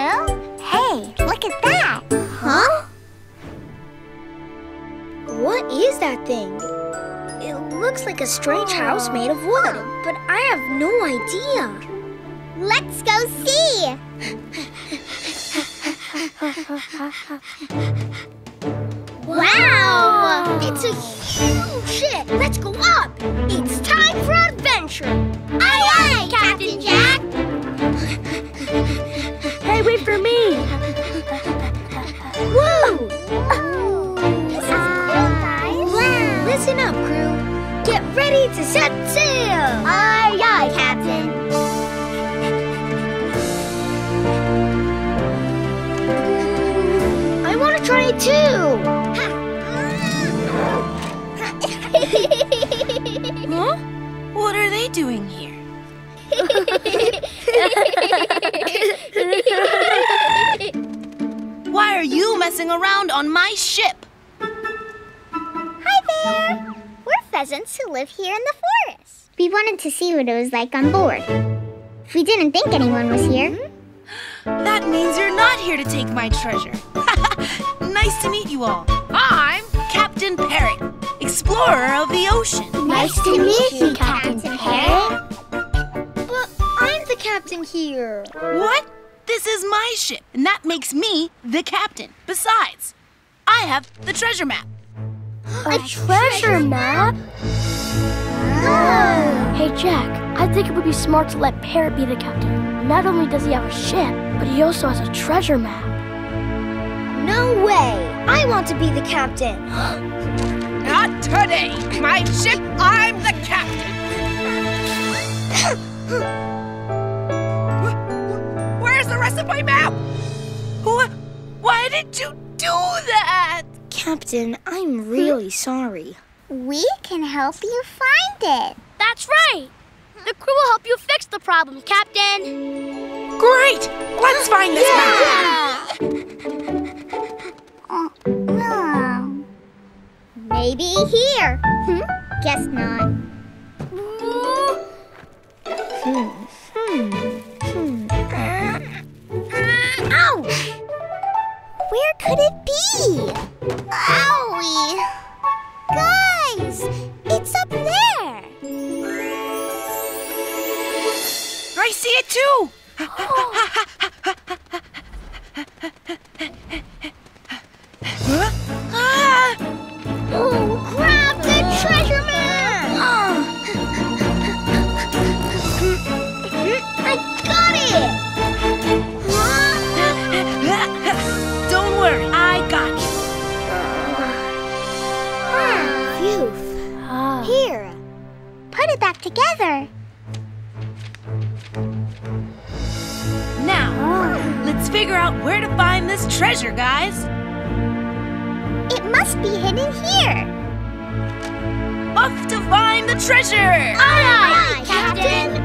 Crew. Hey, look at that. Huh? What is that thing? It looks like a strange house made of wood, but I have no idea. Let's go see. Wow! It's a huge ship. Let's go up. It's time for adventure. Aye, aye, Captain Jack. Hey, wait for me. Whoa! This is cool, guys. Wow. Listen up, crew. Get ready to set sail. Aye, aye, Captain. I want to try it too. Huh? What are they doing here? Why are you messing around on my ship? Hi there. We're pheasants who live here in the forest. We wanted to see what it was like on board. We didn't think anyone was here. That means you're not here to take my treasure. Nice to meet you all. I'm Captain Parrot, explorer of the ocean. Nice to meet you, Captain Parrot. But I'm the captain here. What? This is my ship, and that makes me the captain. Besides, I have the treasure map. A treasure map? Hey, Jack, I think it would be smart to let Parrot be the captain. Not only does he have a ship, but he also has a treasure map. No way! I want to be the captain. Not today. My ship, I'm the captain. Where's the rest of my map? Why did you do that? Captain, I'm really sorry. We can help you find it. That's right! The crew will help you fix the problem, Captain! Great! Let's find this map. Maybe here. Guess not. Ouch! Where could it be? Owie! Guys, it's up there. I see it too! Oh, grab the treasure map! I got it! Don't worry, I got you. Phew. Here, put it back together. Now, let's figure out where to find this treasure, guys. It must be hidden here. Off to find the treasure! Aye, Captain.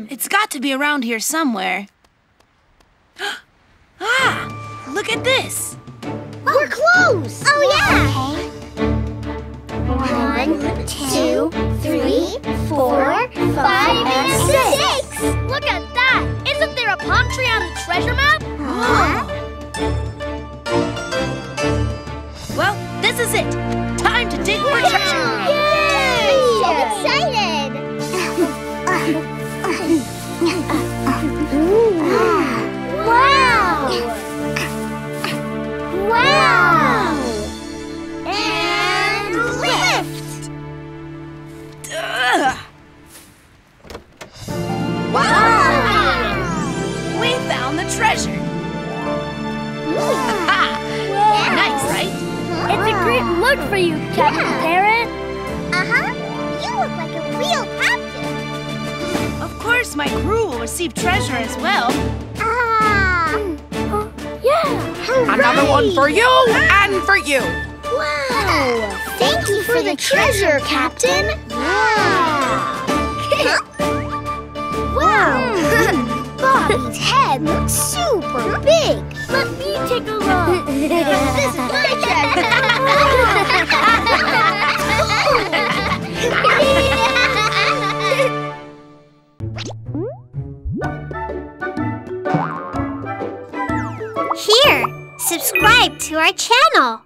It's got to be around here somewhere. Ah! Look at this! We're close! Oh, yeah. 1, 2, 3, 4, 5, and 6. Look at that! Isn't there a palm tree on the treasure map? Well, this is it. Time to dig for treasure. Yay! So excited. Wow! Wow! And lift! Wow! We found the treasure. Nice, right? It's a great look for you, Captain Parrot. Uh-huh. You look like a real captain. Of course, my crew will receive treasure as well. Yeah. Another one for you and for you. Wow! Thank you for the treasure, Captain! Wow! Wow! Bobby's head looks super big! Let me take a look. This is my treasure! subscribe to our channel.